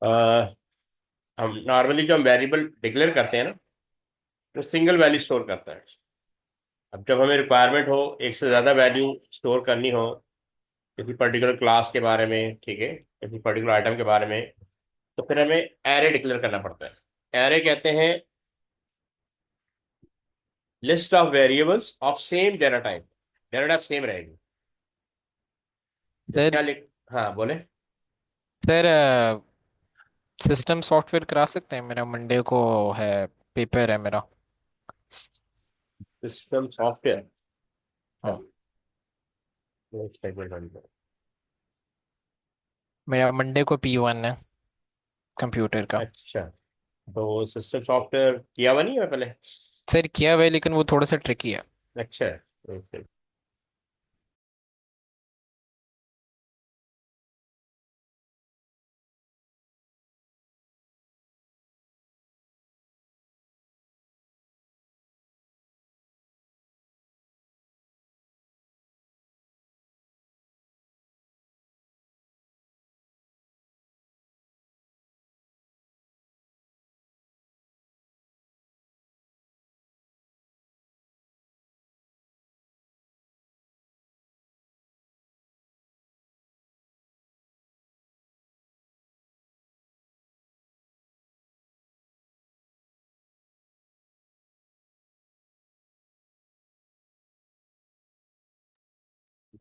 अ, हम नॉर्मली जो हम वेरिएबल डिक्लेयर करते हैं ना, तो सिंगल वैल्यू स्टोर करता है। अब जब हमें रिक्वायरमेंट हो एक से ज़्यादा वैल्यू स्टोर करनी हो किसी पर्टिकुलर क्लास के बारे में, ठीक है, किसी पर्टिकुलर आइटम के बारे में, तो फिर हमें एरे डिक्लेयर करना पड़ता है। एरे कहते हैं list of variables of same data type. Data type same रहेगी। जैसे सर यहाँ लिख, हाँ बोले। सर सिस्टम सॉफ्टवेयर करा सकते हैं? मेरा मंडे को है, पेपर है मेरा। System software. हाँ, एक सेकंड hold करो। मेरा मंडे को P1 है कंप्यूटर का। अच्छा, तो सिस्टम सॉफ्टवेयर किया हुआ नहीं है पहले? सर किया हुआ है, लेकिन वो थोड़ा सा ट्रिकी है। अच्छा, एक second।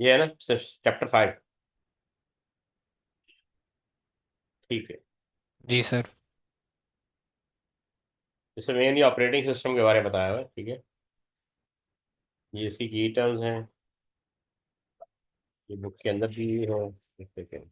ये है ना चैप्टर 5। ठीक है। जी सर। इसमें मेनली ऑपरेटिंग सिस्टम के बारे में बताया हुआ है, ठीक है। ये इसकी की टर्म्स हैं, ये बुक के अंदर भी है। एक सेकंड।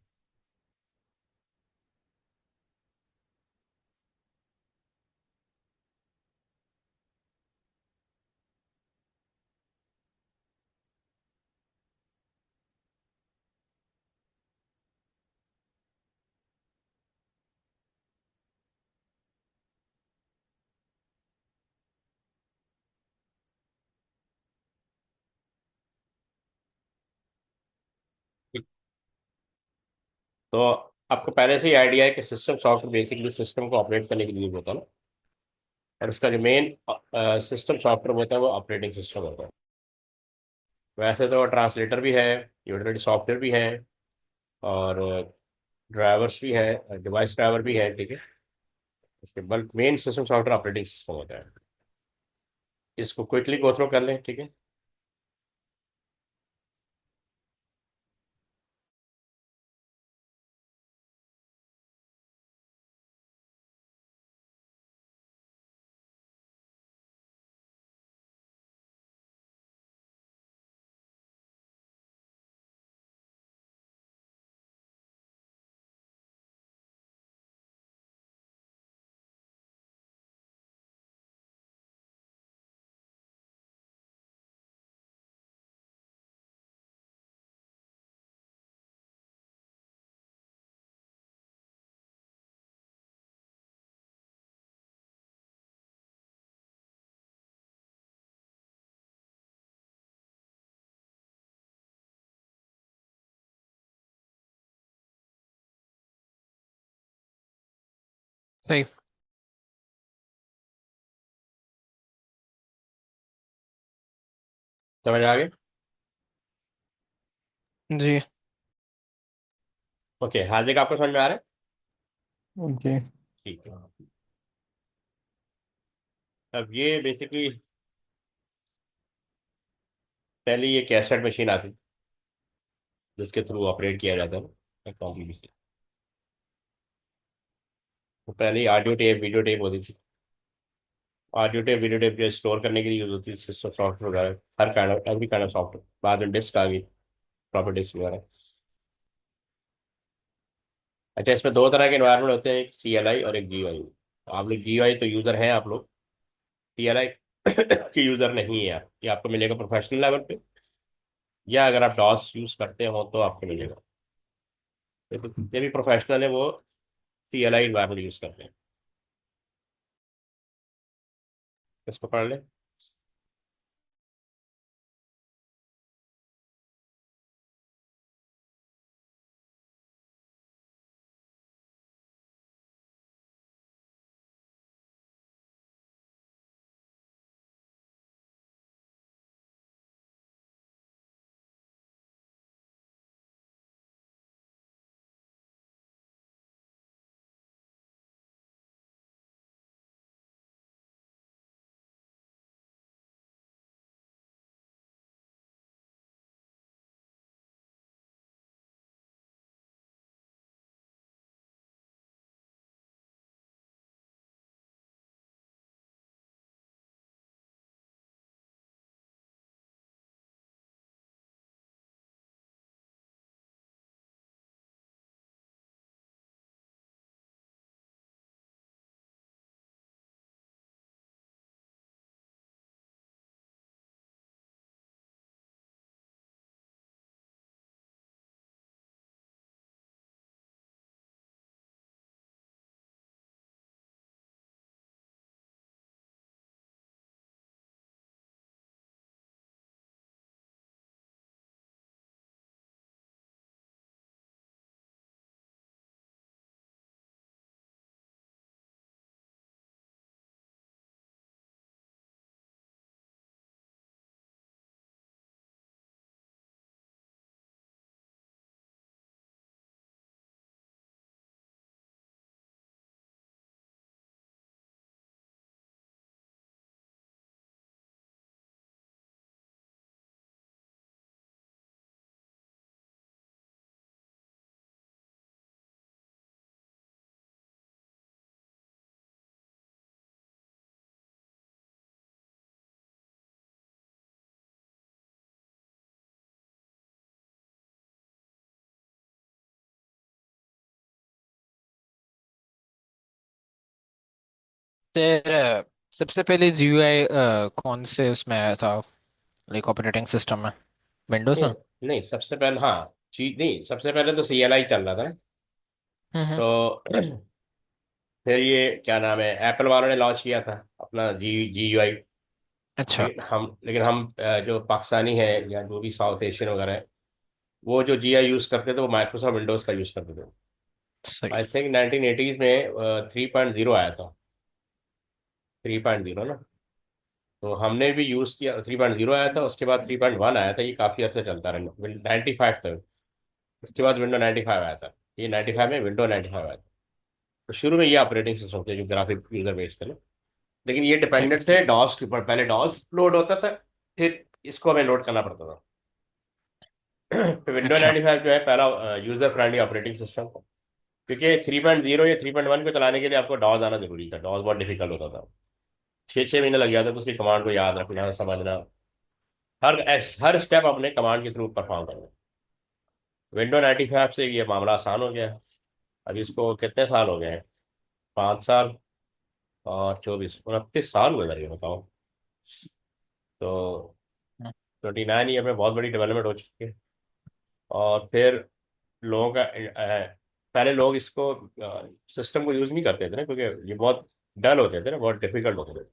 तो आपको पहले से ही आइडिया है कि सिस्टम सॉफ्टवेयर बेसिकली सिस्टम को ऑपरेट करने के लिए होता है ना, और उसका जो मेन सिस्टम सॉफ्टवेयर होता है वो ऑपरेटिंग सिस्टम होता है। वैसे तो ट्रांसलेटर भी है, यूटिलिटी सॉफ्टवेयर भी है, और ड्राइवर्स भी है, डिवाइस ड्राइवर भी है, ठीक है। इसके बल्कि main system software operating system होता है। इसको क्विकली गो थ्रू कर लें, ठीक है। सही। समझ आ गए? जी। ओके, हाँ जी, आपको समझ में आ रहा है? जी। ठीक है। अब ये बेसिकली पहले ये कैसेट मशीन आती जिसके थ्रू ऑपरेट किया जाता है ना कॉम्प्यूटर। तो पहले ऑडियो टेप वीडियो टेप होती थी। ऑडियो टेप वीडियो टेप जो स्टोर करने के लिए यूज होती थी सिस्टम सॉफ्टवेयर वगैरह, हर kind of every kind of software. बाद में डिस्क आ गई, प्रॉपर डिस्क वगैरह। अच्छा, इसमें दो तरह के एनवायरनमेंट होते हैं, एक CLI और एक GUI। आप लोग GUI तो यूज़र हैं आप लोग, CLI के यूज़र नहीं है आप। ये आपको मिलेगा प्रोफेशनल लेवल पे, या अगर आप डॉस यूज़ करते हो तो आपको मिलेगा। तो जितने भी प्रोफेशनल है वो CLI एनवायरनमेंट यूज़ करते हैं। इसको पढ़ लें। सर सबसे पहले जीयूआई कौन से उसमें आया था, लाइक ऑपरेटिंग सिस्टम में? विंडोज में? नहीं नहीं, सबसे पहले हाँ जी, नहीं सबसे पहले तो CLI चल रहा था ना। हम्म। तो फिर ये क्या नाम है, एप्पल वालों ने लॉन्च किया था अपना GUI। अच्छा। लेकिन हम जो पाकिस्तानी है या जो भी साउथ एशियन वगैरह है, वो जो GUI यूज़ करते थे वो माइक्रोसॉफ्ट विंडोज़ का यूज़ करते थे। सही। आई थिंक 1980s में 3.0 आया था। 3.0 ना। तो हमने भी यूज़ किया, 3.0 आया था, उसके बाद 3.1 आया था, ये काफ़ी अर्से चलता रहा, 95 तक। उसके बाद विंडो 95 आया था। ये 95 में विंडो 95 आया था। तो शुरू में ये ऑपरेटिंग सिस्टम थे जो ग्राफिक यूजर बेस थे ना। लेकिन ये सही। डिपेंडेंट थे डॉस के ऊपर, पहले डॉस लोड होता था, फिर इसको हमें लोड करना पड़ता था। फिर विंडो अच्छा। 95 जो है पहला यूजर फ्रेंडली ऑपरेटिंग सिस्टम था। क्योंकि 3.0 या 3.1 को चलाने के लिए आपको डॉस आना जरूरी था, डॉस बहुत डिफिकल्ट होता था। 6 6 महीने लग जाते थे उसकी कमांड को याद रखना, समझना, हर स्टेप अपने कमांड के थ्रू परफॉर्म करना। विंडो 95 से ये मामला आसान हो गया। अब इसको कितने साल हो गए हैं? 5 साल और 24 29 साल गुजर गए, बताओ। तो 29 ईयर में बहुत बड़ी डेवलपमेंट हो चुकी है। और फिर लोगों का पहले लोग इसको सिस्टम को यूज़ नहीं करते थे ना, क्योंकि ये बहुत डल होते थे ना, बहुत डिफिकल्ट होते थे।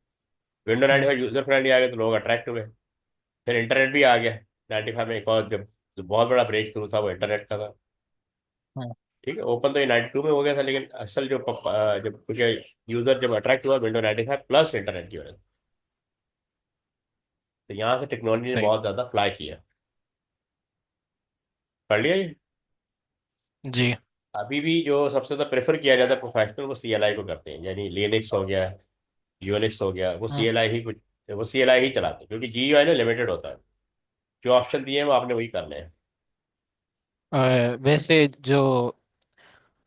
विंडो 95 यूजर फ्रेंडली आ गए तो लोग अट्रैक्ट हुए। फिर इंटरनेट भी आ गया। 95 में एक और जब जो बहुत बड़ा ब्रेक थ्रू था वो इंटरनेट का था। ठीक है, ओपन तो ये 92 में हो गया था, लेकिन असल जो जब कुछ यूजर जब अट्रैक्ट हुआ विंडो 95 प्लस इंटरनेट की वजह से, तो यहाँ से टेक्नोलॉजी ने सही। बहुत ज़्यादा फ्लाई किया। पढ़ लिया ये। जी। अभी भी जो सबसे ज़्यादा प्रेफर किया जाता है प्रोफेशनल, वो CLI को करते हैं, यानी लिनक्स हो गया, यूनिक्स हो गया, वो सी हम्म। एल आई ही कुछ, वो CLI ही चलाते हैं, क्योंकि GUI ना लिमिटेड होता है। जो ऑप्शन दिए हैं वो आपने वही करने हैं। वैसे जो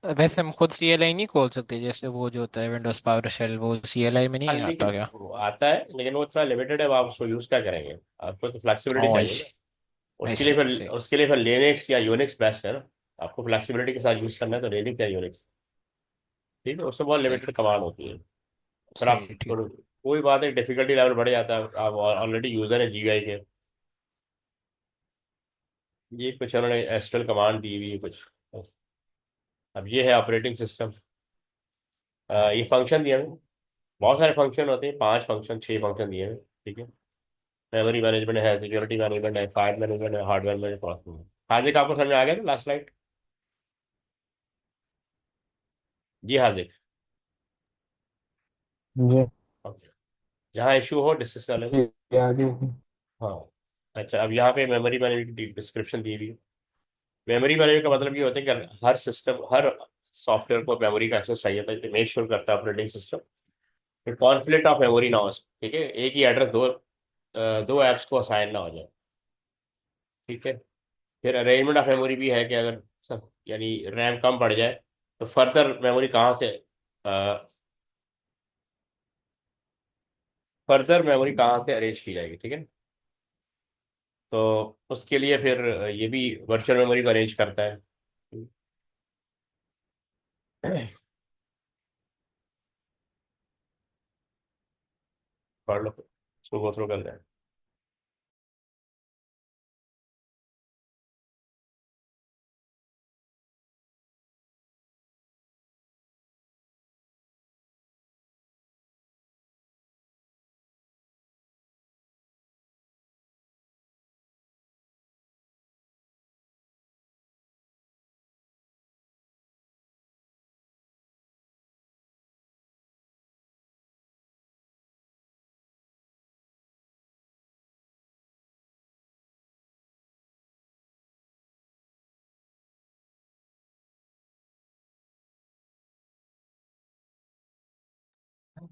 वैसे हम खुद सीएलआई नहीं खोल सकते, जैसे वो जो होता है विंडोज पावर शेल, वो सीएलआई में हाँ नहीं आता लेकिन क्या? वो आता है, लेकिन वो इतना लिमिटेड है, अब आप उसको यूज़ क्या करेंगे? आपको तो फ्लेक्सिबिलिटी ओ, आई चाहिए ना। सी। आई सी। आई सी। उसके लिए फिर लिनक्स या यूनिक्स बेस्ट है ना। आपको फ्लेक्सिबिलिटी के साथ यूज़ करना है तो लिनक्स या यूनिक्स। ठीक है, उससे बहुत सही। लिमिटेड कमांड होती है। फिर आप सही। ठीक। कोई बात है, डिफिकल्टी लेवल बढ़ जाता है, आप ऑलरेडी यूजर है GUI के। ये कुछ उन्होंने एसक्यूएल कमांड दी हुई है कुछ। अब ये है ऑपरेटिंग सिस्टम। ये फंक्शन दिए हैं। बहुत सारे फंक्शन होते हैं, 5 फंक्शन 6 फंक्शन दिए हैं। ठीक है, मेमोरी मैनेजमेंट है, सिक्योरिटी मैनेजमेंट है, फाइल मैनेजमेंट है, हार्डवेयर मैनेजमेंट है। हार्दिक आपको समझ में आ गया था लास्ट स्लाइड? जी हार्दिक। जी। ओके। जहाँ इशू हो डिस्कस कर लेना। जी, आगे। हाँ। अच्छा, अब यहाँ पे मेमोरी मैनेजमेंट की डिस्क्रिप्शन दी हुई है। मेमोरी मैनेजमेंट का मतलब ये होता है कि हर सॉफ्टवेयर को मेमोरी का एक्सेस चाहिए था, मेक श्योर करता है ऑपरेटिंग सिस्टम कि कॉन्फ्लिक्ट ऑफ मेमोरी ना हो। ठीक है, एक ही एड्रेस दो ऐप्स को असाइन ना हो जाए। ठीक है। फिर अरेंजमेंट ऑफ मेमोरी भी है कि अगर सब यानी रैम कम पड़ जाए तो फर्दर मेमोरी कहाँ से अरेंज की जाएगी। ठीक है। तो उसके लिए फिर ये भी वर्चुअल मेमोरी को अरेंज करता है। पढ़ लो, इसको गो थ्रू कर लें।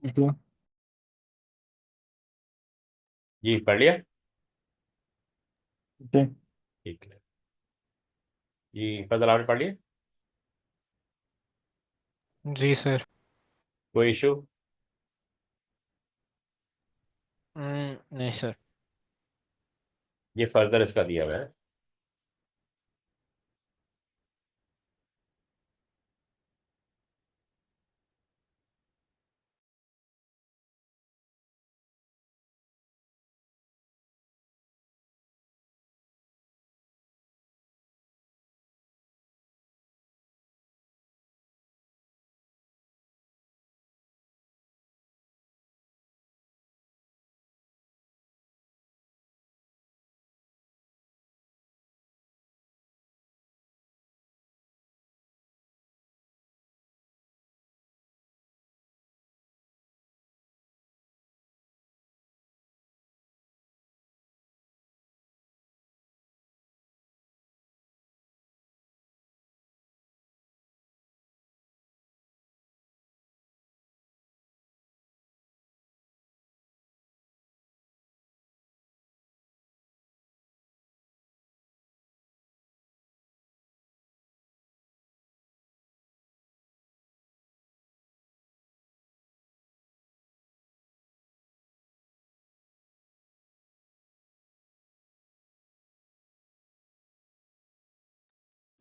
जी। जी पढ़ लिया। जी। ठीक है जी, फजल आपने पढ़ लिया? जी सर। कोई इशू? नहीं सर। ये फर्दर इसका दिया हुआ है।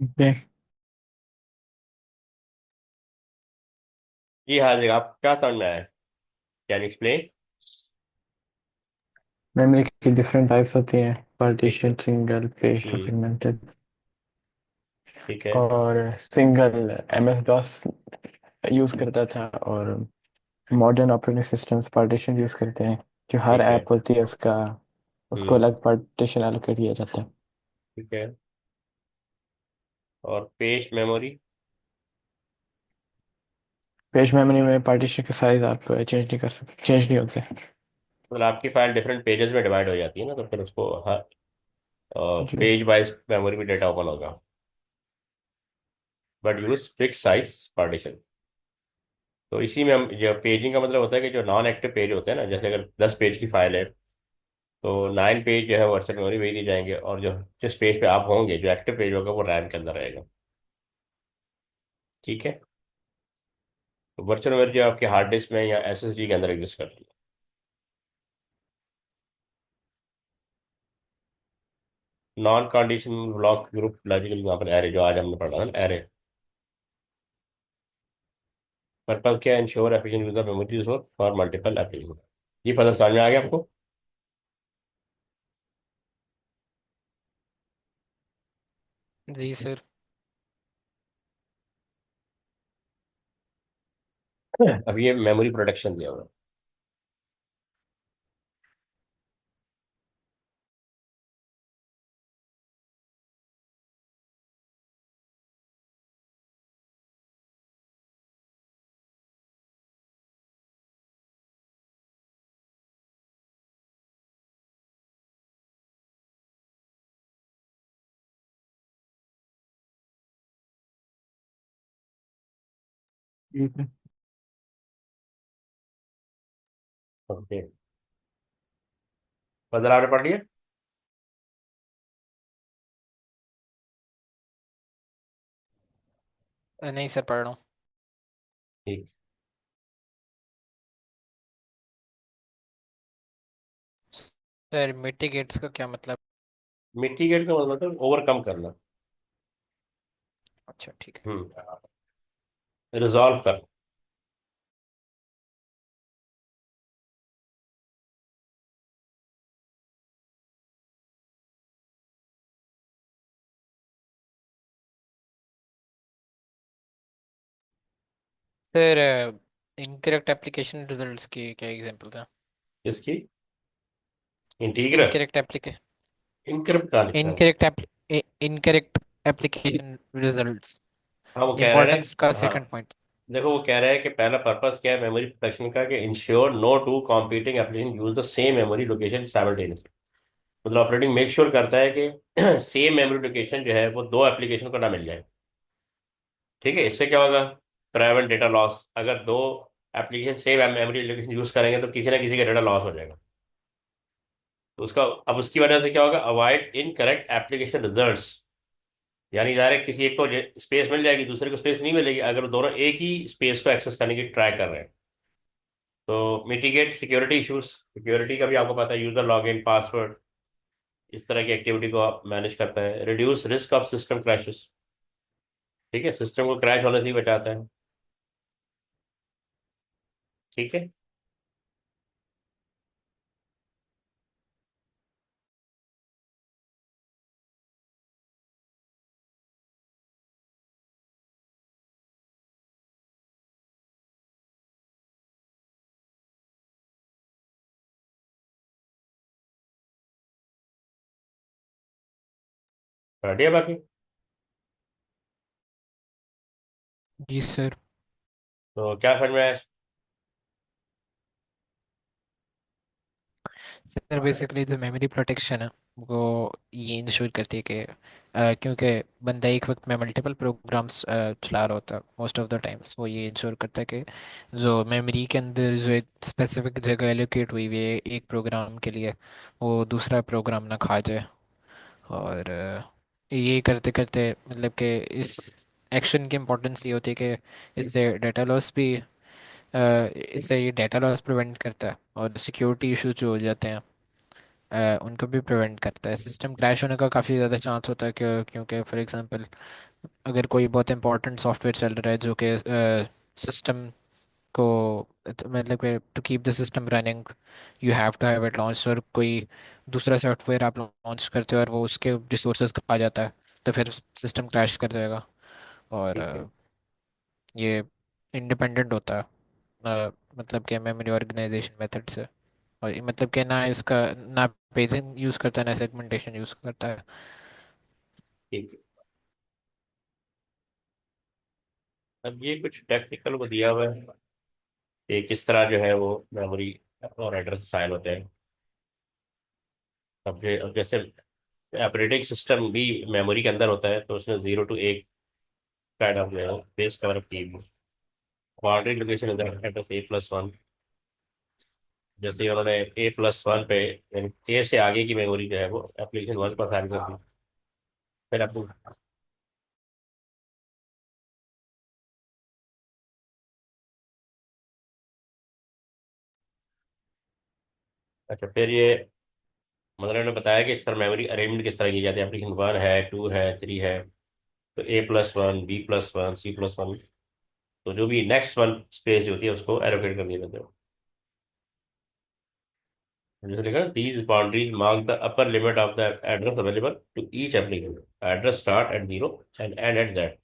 ओके। जी हाँ जी, आप क्या समझ में आया? Can explain? मेमोरी की डिफरेंट टाइप्स होती हैं, ठीक है। पार्टीशन, सिंगल, पेज और हम्म। सेगमेंटेड। ठीक है। और सिंगल एमएस डॉस यूज करता था, और modern operating systems partition use करते हैं। जो हर ठीक है। ऐप होती है उसका, उसको हम्म। अलग पार्टीशन एलोकेट किया जाता है। ठीक है। और पेज मेमोरी? पेज मेमोरी में पार्टीशन के साइज आप चेंज नहीं कर सकते, चेंज नहीं होते। मतलब आपकी फाइल डिफरेंट पेजेस में डिवाइड हो जाती है ना, तो फिर उसको हर जी। पेज वाइज मेमोरी में डेटा ओपन होगा, but use fix size partition. तो इसी में हम जो पेजिंग का मतलब होता है कि जो नॉन एक्टिव पेज होते हैं ना, जैसे अगर 10 पेज की फाइल है तो 9 पेज जो है वर्चुअल मेमोरी भेज दी जाएंगे, और जो जिस पेज पे आप होंगे जो एक्टिव पेज होगा वो रैम के अंदर रहेगा। ठीक है। तो वर्चुअल मेमोरी जो आपके हार्ड डिस्क में या एसएसडी के अंदर एग्जिस्ट करती है। Non conditional block group logical example array, जो आज हमने पढ़ा था एरे। पर्पज क्या है? Ensure efficient use of memory resource for multiple application. ये पता समझ में आ गया आपको? जी सर। अब ये मेमोरी प्रोटेक्शन दिया हुआ है। ठीक है। ओके। बदल आपने पढ़ लिया? नहीं सर, पढ़ रहा हूँ। ठीक। सर मिटिगेट्स का क्या मतलब? मिटिगेट का मतलब ओवरकम करना। अच्छा ठीक है। रिजॉल्व कर। सर इनकरेक्ट एप्लीकेशन रिजल्ट्स की क्या एग्जांपल था? इसकी इंटीग्रल इनकरेक्ट एप्लीकेशन इनक्रिप्ट कहाँ लिखा है? इनकरेक्ट इनकरेक्ट एप्लीकेशन रिजल्ट्स, हाँ वो कह रहा है इंपॉर्टेंस का ना, हाँ। Second point. देखो वो कह रहा है कि पहला पर्पस क्या है मेमोरी प्रोटेक्शन का, कि ensure no two competing application use the same memory location simultaneously. मतलब ऑपरेटिंग मेक श्योर करता है कि सेम मेमोरी लोकेशन जो है वो दो एप्लीकेशन को ना मिल जाए। ठीक है, इससे क्या होगा? Private data loss. अगर दो application same memory location use करेंगे तो किसी ना किसी का डेटा लॉस हो जाएगा। तो उसका अब उसकी वजह से क्या होगा? Avoid incorrect application results. यानी डायरेक्ट किसी एक को स्पेस मिल जाएगी, दूसरे को स्पेस नहीं मिलेगी, अगर वो दोनों एक ही स्पेस को एक्सेस करने की ट्राई कर रहे हैं। तो मिटिगेट सिक्योरिटी इश्यूज। सिक्योरिटी का भी आपको पता है, यूजर लॉगिन पासवर्ड, इस तरह की एक्टिविटी को आप मैनेज करता है। Reduce risk of system crashes. ठीक है, सिस्टम को क्रैश होने से ही बचाता है। ठीक है। बढ़िया। बाकी जी सर। तो क्या समझ में आया? सर बेसिकली जो मेमोरी प्रोटेक्शन है वो ये इंश्योर करती है कि क्योंकि बंदा एक वक्त में मल्टीपल प्रोग्राम्स चला रहा होता है मोस्ट ऑफ द टाइम्स, वो ये इंश्योर करता है कि जो मेमोरी के अंदर जो एक स्पेसिफिक जगह एलोकेट हुई हुई है एक प्रोग्राम के लिए, वो दूसरा प्रोग्राम ना खा जाए। और ये करते करते मतलब कि इस एक्शन की इम्पोर्टेंस ये होती है कि इससे डाटा लॉस भी इससे ये डाटा लॉस प्रिवेंट करता है और सिक्योरिटी इश्यूज जो हो जाते हैं उनको भी प्रिवेंट करता है। सिस्टम क्रैश होने का काफ़ी ज़्यादा चांस होता है क्योंकि फॉर एग्जांपल अगर कोई बहुत इंपॉर्टेंट सॉफ्टवेयर चल रहा है जो कि सिस्टम को मतलब कि to keep the system running you have to have it launch, और कोई दूसरा सॉफ्टवेयर आप लॉन्च करते हो और वो उसके रिसोर्सेज खा जाता है तो फिर सिस्टम क्रैश कर जाएगा। और ठीक है। ये इंडिपेंडेंट होता है मतलब कि मेमोरी ऑर्गेनाइजेशन मेथड से। और ये मतलब कि ना इसका ना पेजिंग यूज़ करता है ना सेगमेंटेशन यूज़ करता है। ठीक है। अब ये कुछ टेक्निकल को दिया हुआ है कि किस तरह जो है वो मेमोरी और एड्रेस असाइन होते हैं। अब जैसे ऑपरेटिंग सिस्टम भी मेमोरी के अंदर होता है, तो उसने 0 to 1 काइंड ऑफ जो है बेस कवर की। बाउंड्री लोकेशन इधर एड्रेस A+1। जैसे ही उन्होंने A+1 पे, यानी A से आगे की मेमोरी जो है वो एप्लीकेशन 1 पर असाइन कर दी। फिर आपको, अच्छा फिर ये मतलब उन्होंने बताया कि इस तरह मेमोरी अरेंजमेंट किस तरह की जाती है। एप्लीकेशन 1 है, 2 है, 3 है, तो A+1, B+1, C+1, तो जो भी नेक्स्ट वन स्पेस जो होती है उसको एलोकेट कर दिया जाता है। जैसे लिखा ना, these boundaries mark the upper limit of the address available to each application. Address start at 0 and end at that.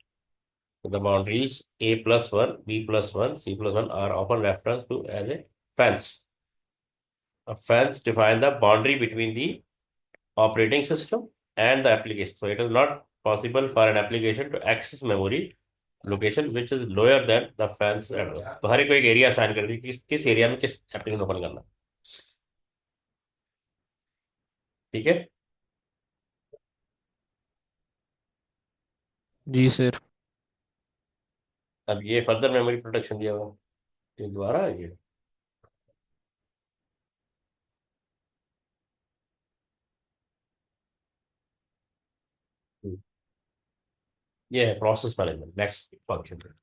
The boundaries A+1, B+1, C+1 are often referred to as a fence. A fence define the boundary between the operating system and the application. So it is not possible for an application to access memory location which is lower than the fence address. तो हर एक को एक area assign कर दी कि किस area में किस application open करना। ठीक है। जी सर। अब ये फर्दर मेमोरी प्रोटेक्शन दिया हुआ है। ये दोबारा है ये। हम्म, ये है process management, next function.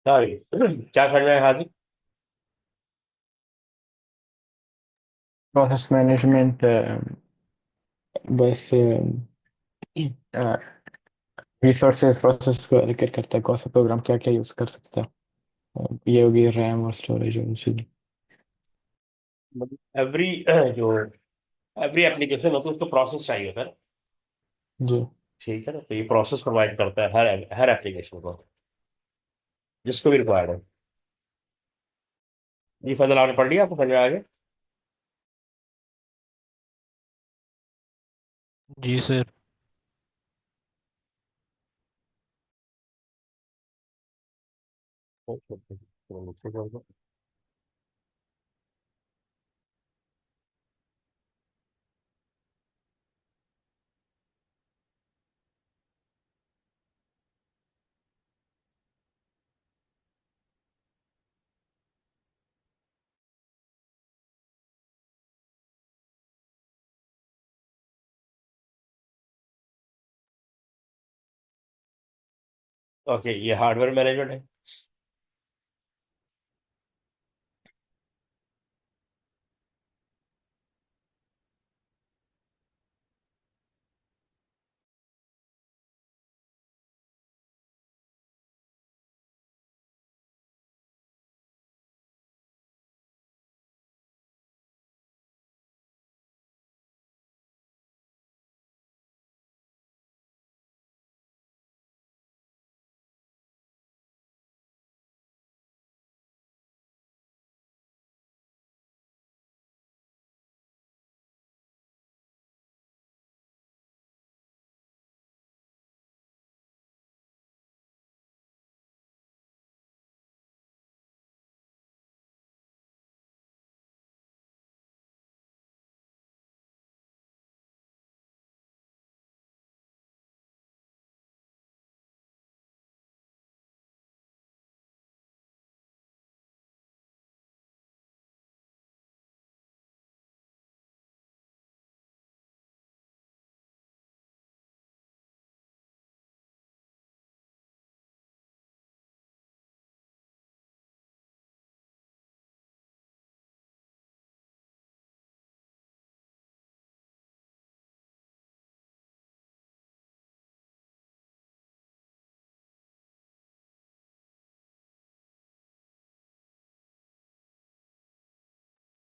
Sorry क्या समझ में आया हाजी? प्रोसेस मैनेजमेंट बस रिसोर्सेज प्रोसेस को एलोकेट करता है, कौन सा प्रोग्राम क्या क्या यूज कर सकता है। ये होगी रैम और स्टोरेज और चीज़। एवरी जो एवरी एप्लीकेशन होता है उसको प्रोसेस चाहिए होता है। जी। ठीक है ना, तो ये प्रोसेस प्रोवाइड करता है हर हर एप्लीकेशन को, जिसको भी रिक्वायर्ड है। ये फजल आपने पढ़ लिया, आपको समझ में आ गया? जी सर। ओके, ये हार्डवेयर मैनेजमेंट है।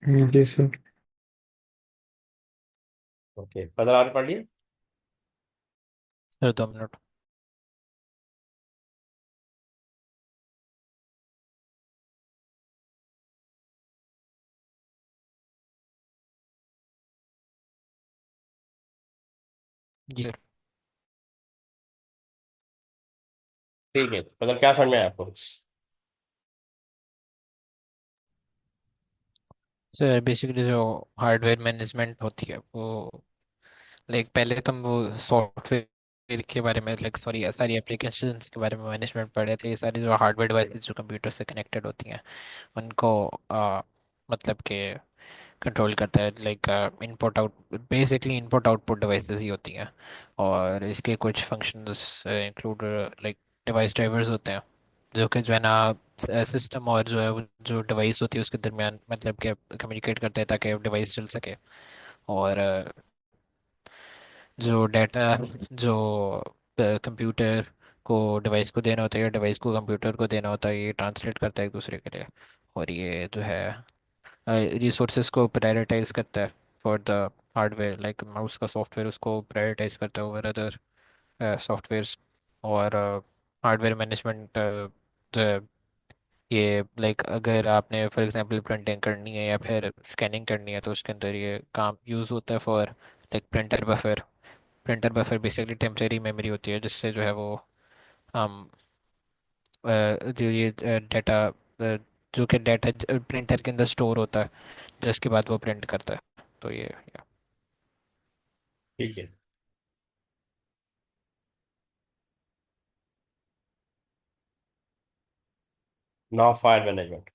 जी सर। ओके, 15 पढ़ लिए। सर 2 मिनट। जी सर। ठीक है, मतलब क्या समझ में आया आपको? सर बेसिकली जो हार्डवेयर मैनेजमेंट होती है वो, लाइक पहले तुम वो सॉफ्टवेयर के बारे में, लाइक सॉरी, सारी एप्लीकेशंस के बारे में मैनेजमेंट पढ़े थे। ये सारी जो हार्डवेयर डिवाइसेस जो कंप्यूटर से कनेक्टेड होती हैं उनको मतलब के कंट्रोल करता है। Like input out, basically input output devices ही होती हैं। और इसके कुछ functions include, like device drivers होते हैं जो कि जो है ना सिस्टम और जो है जो डिवाइस होती है उसके दरमियान मतलब कि कम्युनिकेट करते हैं ताकि डिवाइस चल सके। और जो डाटा जो कंप्यूटर को डिवाइस को देना होता है या डिवाइस को कंप्यूटर को देना होता है, ये ट्रांसलेट करता है एक दूसरे के लिए। और ये जो है रिसोर्सेज को प्रायोरिटाइज करता है for the hardware, like mouse का सॉफ्टवेयर उसको प्रायोरिटाइज करता है ओवर अदर सॉफ्टवेयर्स। और हार्डवेयर मैनेजमेंट जो है, ये लाइक अगर आपने फॉर एग्जांपल प्रिंटिंग करनी है या फिर स्कैनिंग करनी है तो उसके अंदर ये काम यूज़ होता है for like printer buffer. Printer buffer basically temporary memory होती है जिससे जो है वो हम जो ये डाटा जो कि डाटा प्रिंटर के अंदर स्टोर होता है जिसके बाद वो प्रिंट करता है। तो ये ठीक है। Now file management.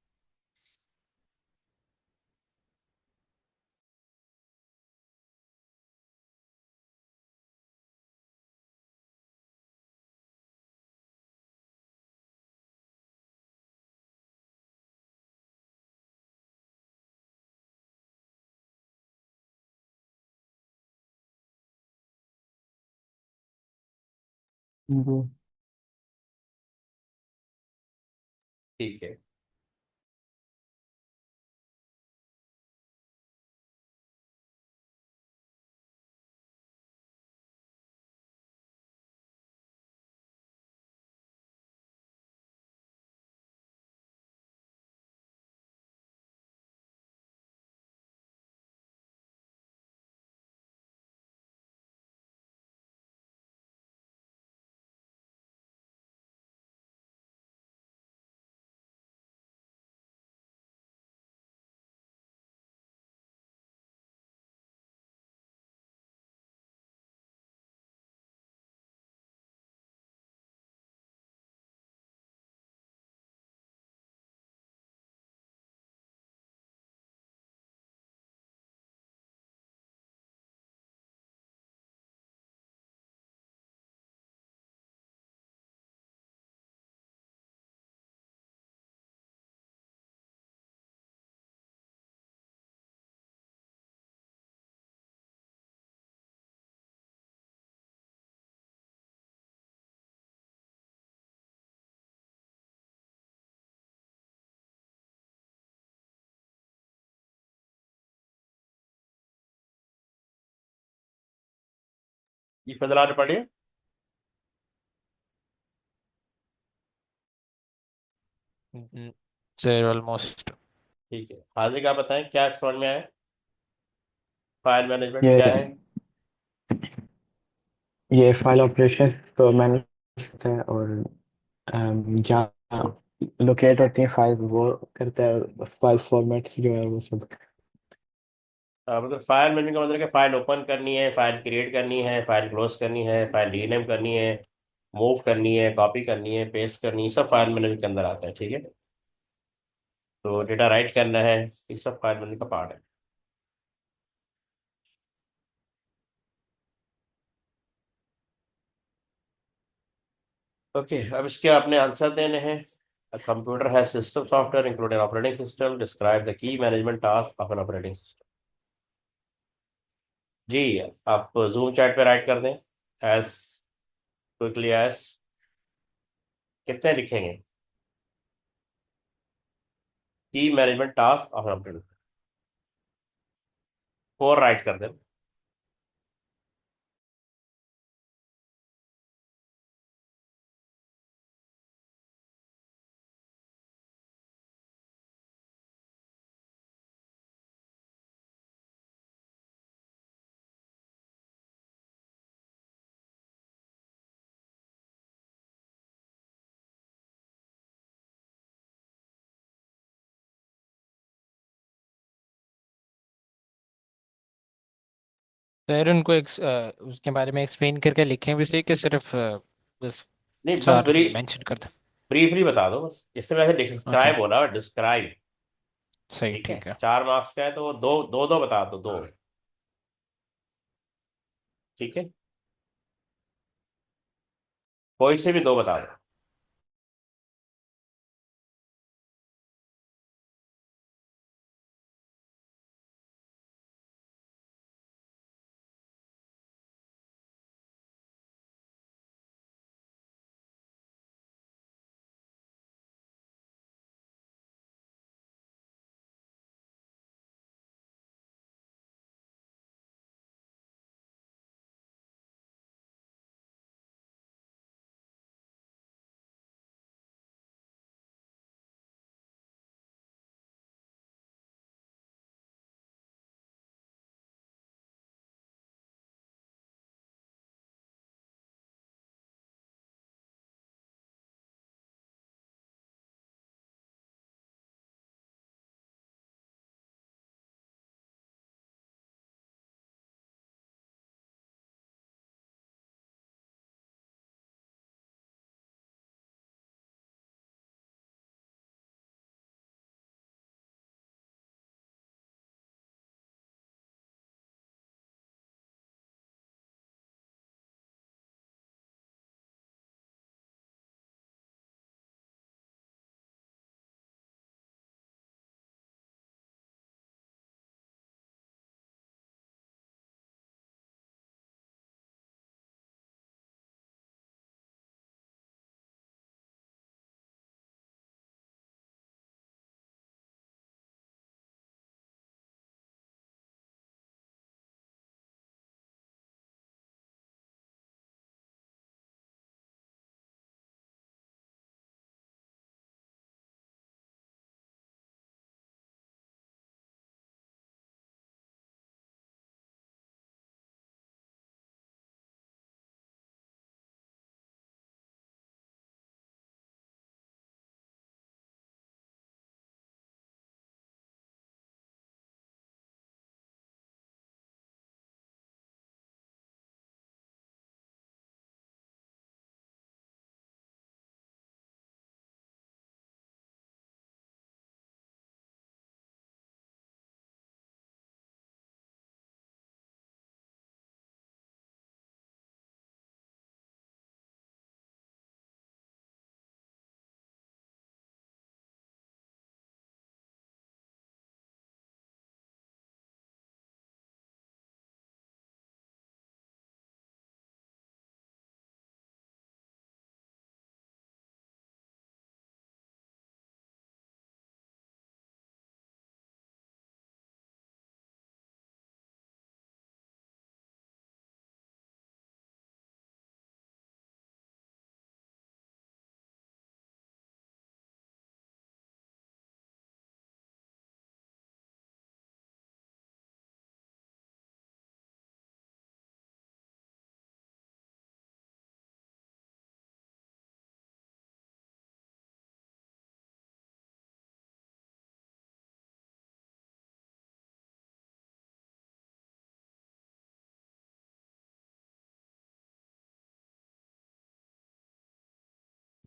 जी। ठीक है। ये 15 पढ़िए। Sir almost. ठीक है, हाजिर आप बताएं क्या समझ में आया, फाइल मैनेजमेंट क्या है? ये ये फाइल ऑपरेशन को मैनेज करता है और जहाँ लोकेट होती है फाइल वो करता है, फाइल फॉर्मेट जो है वो सब। मतलब फाइल मैनेजमेंट का मतलब है फाइल ओपन करनी है, फाइल क्रिएट करनी है, फाइल क्लोज करनी है, फाइल रीनेम करनी है, मूव करनी है, कॉपी करनी है, पेस्ट करनी है, सब फाइल मैनेजमेंट के अंदर आता है। ठीक है, तो डेटा राइट करना है, ये सब फाइल मैनेजमेंट का पार्ट है। ओके, अब इसके आपने आंसर देने हैं। कंप्यूटर है system software including operating system, describe the key management task of an operating system. जी, आप जूम चैट पे राइट कर दें, एज क्विकली एज, कितने लिखेंगे? की management task of an operating. 4 right कर दे। सर उनको उसके बारे में एक्सप्लेन करके लिखें भी सही कि सिर्फ बस नहीं, बस चार मेंशन कर दें। ब्रीफली बता दो बस, इससे वैसे ओके, डिस्क्राइब हो रहा है, डिस्क्राइब। सही, ठीक है, ठीक है। 4 मार्क्स का है तो वो दो दो दो बता दो, दो। ठीक है, कोई से भी दो बता दो।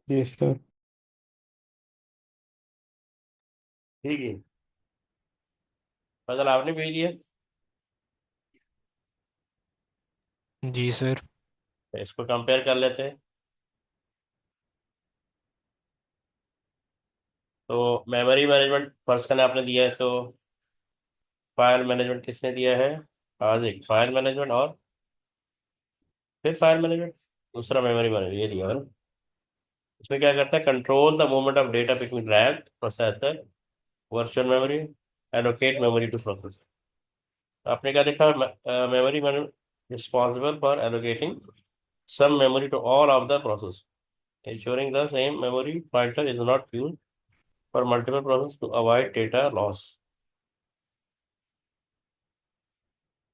जी सर। ठीक है, फजल आपने भेज दिया। जी सर। तो इसको कंपेयर कर लेते हैं। तो मेमोरी मैनेजमेंट फर्स्ट का आपने दिया है, तो फाइल मैनेजमेंट किसने दिया है? आज एक फाइल मैनेजमेंट, और फिर फाइल मैनेजमेंट, दूसरा मेमोरी मैनेजमेंट, ये दिया है ना। इसमें क्या करता है? Control the movement of data between RAM processor, virtual memory, allocate memory two processor. आपने क्या देखा, memory responsible for allocating some memory to all of the process, ensuring the same memory pointer is not used for multiple processes to avoid data loss.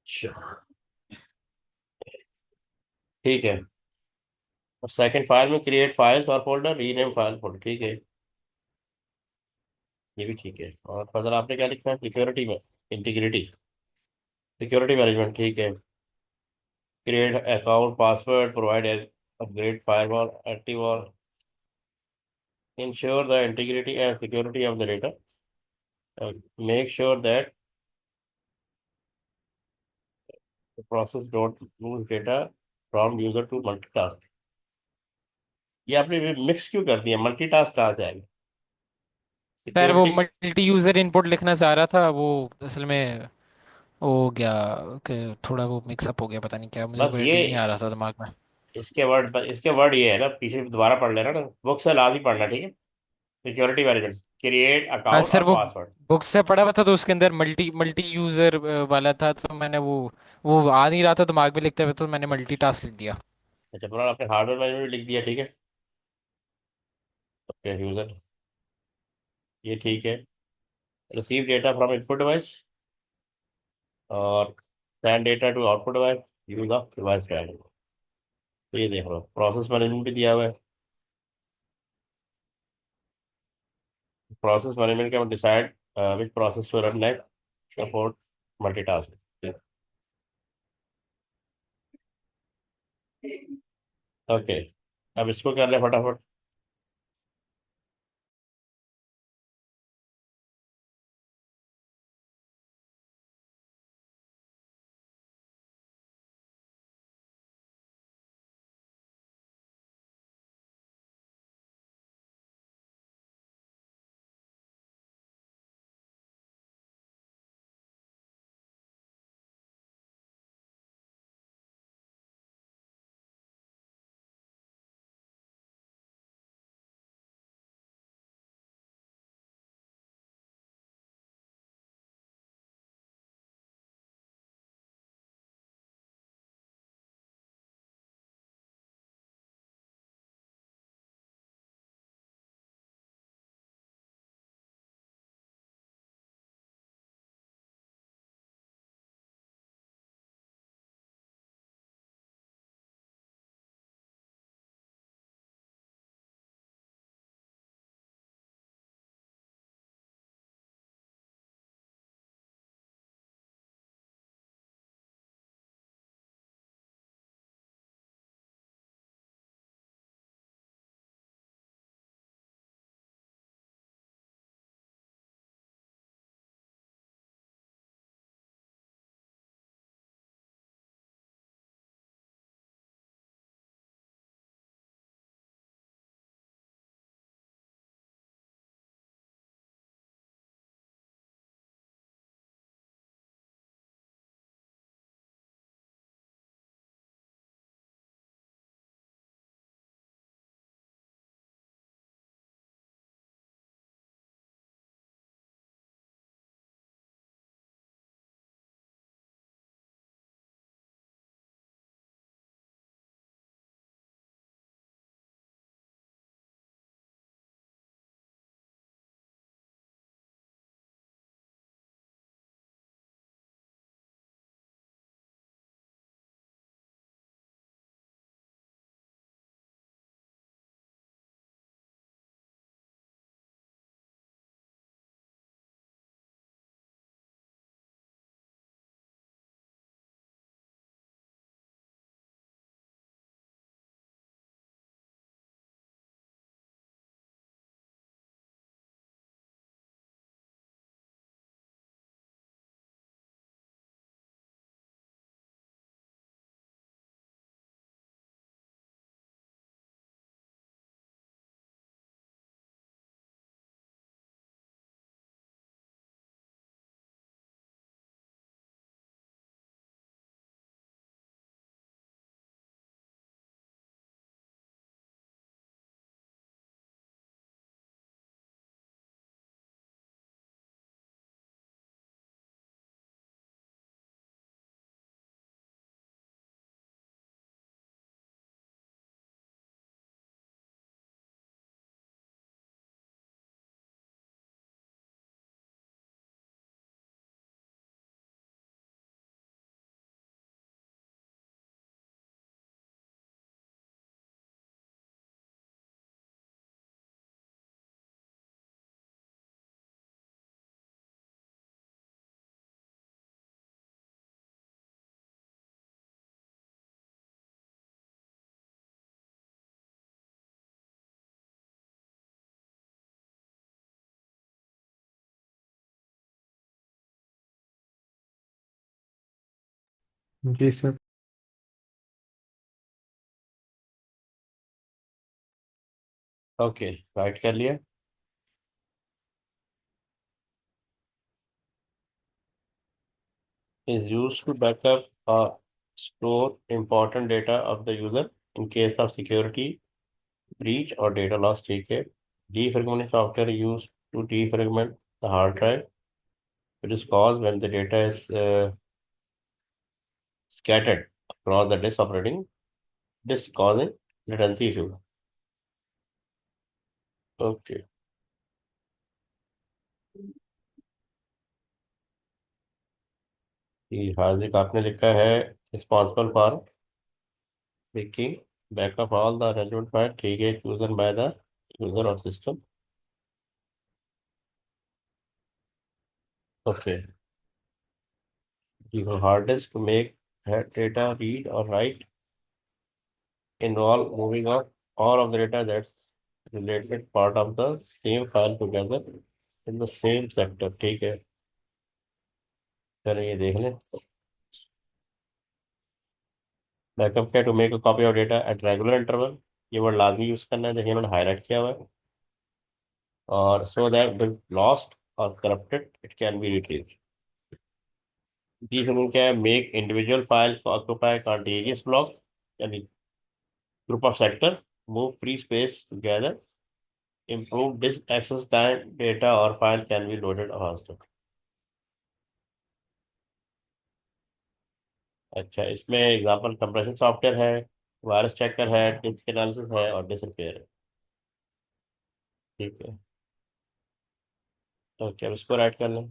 अच्छा, ठीक है। और second file में create files और folder, rename file folder, ठीक है, ये भी ठीक है। और फर्दर आपने क्या लिखा है, सिक्योरिटी में इंटीग्रिटी, सिक्योरिटी मैनेजमेंट, ठीक है। Create account password, provide upgrade firewall, एंटीवॉल, ensure the integrity and security of the data, make sure that the process don't lose data from user to multitask। ये आपने मिक्स क्यों कर दिया, multitask कहाँ से आएगा? सर वो सिक्योरिटी। मल्टी यूज़र इनपुट लिखना चाह रहा था, वो असल में हो गया कि थोड़ा वो मिक्सअप हो गया, पता नहीं क्या, मुझे बस वर्ड ये ही नहीं आ रहा था दिमाग में। इसके वर्ड ये है ना, पीछे दोबारा पढ़ लेना ना, बुक से लाजमी पढ़ना, ठीक है। सिक्योरिटी मैनेजमेट, क्रिएट हाँ अकाउंट सर, और वो पासवर्ड। बुक से पढ़ा हुआ था तो उसके अंदर मल्टी मल्टी यूज़र वाला था, तो मैंने वो आ नहीं रहा था दिमाग में लिखते हुए, तो मैंने मल्टी टास्क लिख दिया। अच्छा, पूरा आपने हार्डवेयर मैनेजमेंट लिख दिया, ठीक है। ओके, यूजर, ये ठीक है। Receive data from input device और send data to output device, use of device trial. तो ये देख लो, प्रोसेस मैनेजमेंट भी दिया हुआ है। प्रोसेस मैनेजमेंट का decide which process to run next, support multitask. Okay, अब इसको कर ले फटाफट। जी सर। ओके, राइट कर लिया। Is used to back up or store important data of the user in case of security breach or data loss. ठीक है। Defragmenting software used to defragment the hard drive. It is caused when the data is scattered across the disk operating disk, causing latency issue. Okay. ये हार्दिक आपने लिखा है responsible for making backup all the relevant file. ठीक है, chosen by the user or system. Okay. Your hard disk to make data read or write involve moving up all of the data that's related part of the same file together in the same sector. ठीक है, चलिए ये देख लें। Backup क्या, to make a copy of data at regular interval. ये word लाजमी use करना है, देखिए इन्होंने हाईलाइट किया हुआ है। और सो दैट इट लॉस्ट और corrupted it can be retrieved. D function क्या है, मेक इंडिविजुअल फाइल को ऑक्यूपाई कॉन्टिगियस ब्लॉक यानी group of sector, move free space together, improve disk access time, data or file can be loaded faster। अच्छा, इसमें example compression software है, virus checker है, disc analysis है और disc repair है। ठीक है, तो क्या इसको राइट कर लें।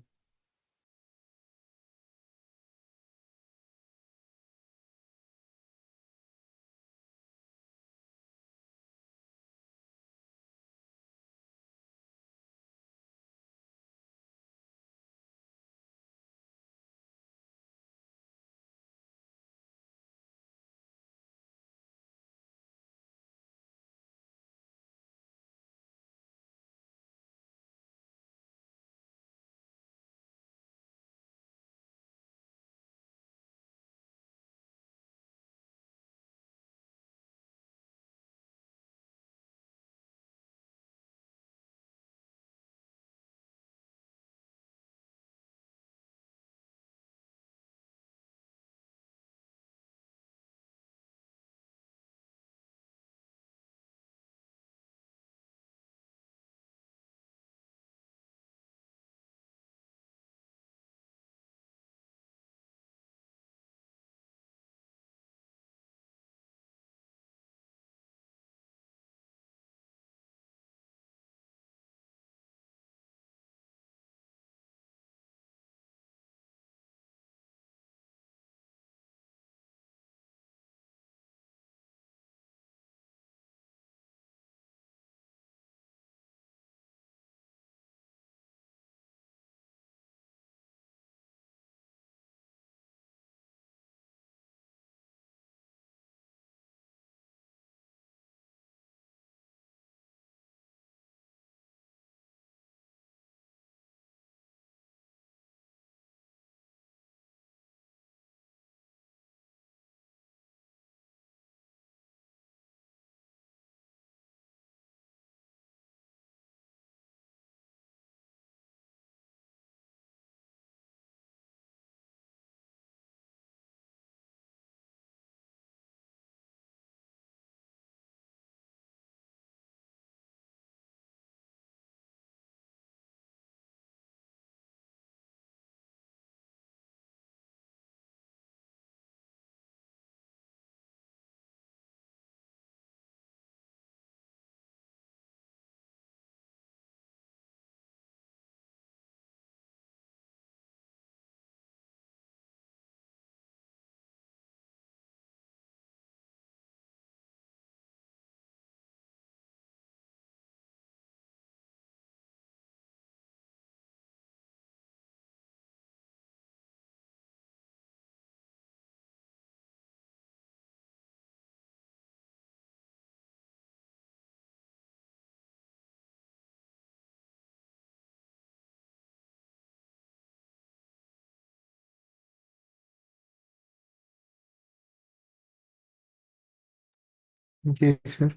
जी सर।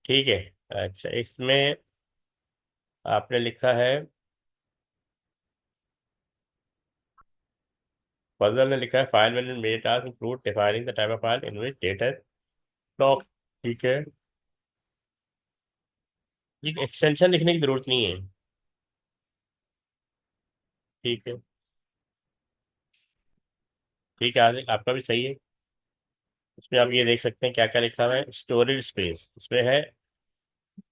ठीक है। अच्छा, इसमें आपने लिखा है, फजल ने लिखा है फाइल मैनेजमेंट मेरे task include defining the type of file in which data stock. ठीक है, एक एक्सटेंशन लिखने की जरूरत नहीं है। ठीक है, ठीक है, आगे आपका भी सही है। इसमें आप ये देख सकते हैं क्या क्या लिखा हुआ है। स्टोरेज स्पेस इसमें है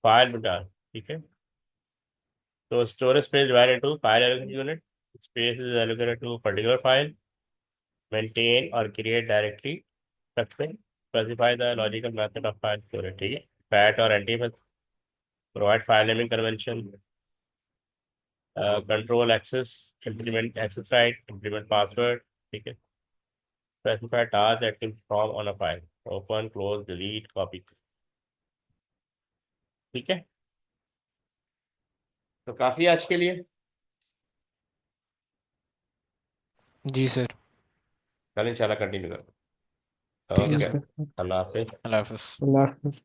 फाइल बटा। ठीक है, तो storage space divide into file allocation unit. Space is allocated to particular file, maintain और create directory structure, specify the logical method of file storage. ठीक है, फैट और एंटी, provide file naming convention, control access, implement access right, implement password. ठीक है, specify task that can perform on a file, open close delete copy. ठीक है, तो काफी है आज के लिए। जी सर। कल इंशाल्लाह कंटिन्यू करते हैं। ठीक है ओके, सर। ठीक है। अल्लाह हाफिज। अल्लाह हाफिज़। अल्लाह हाफिज़।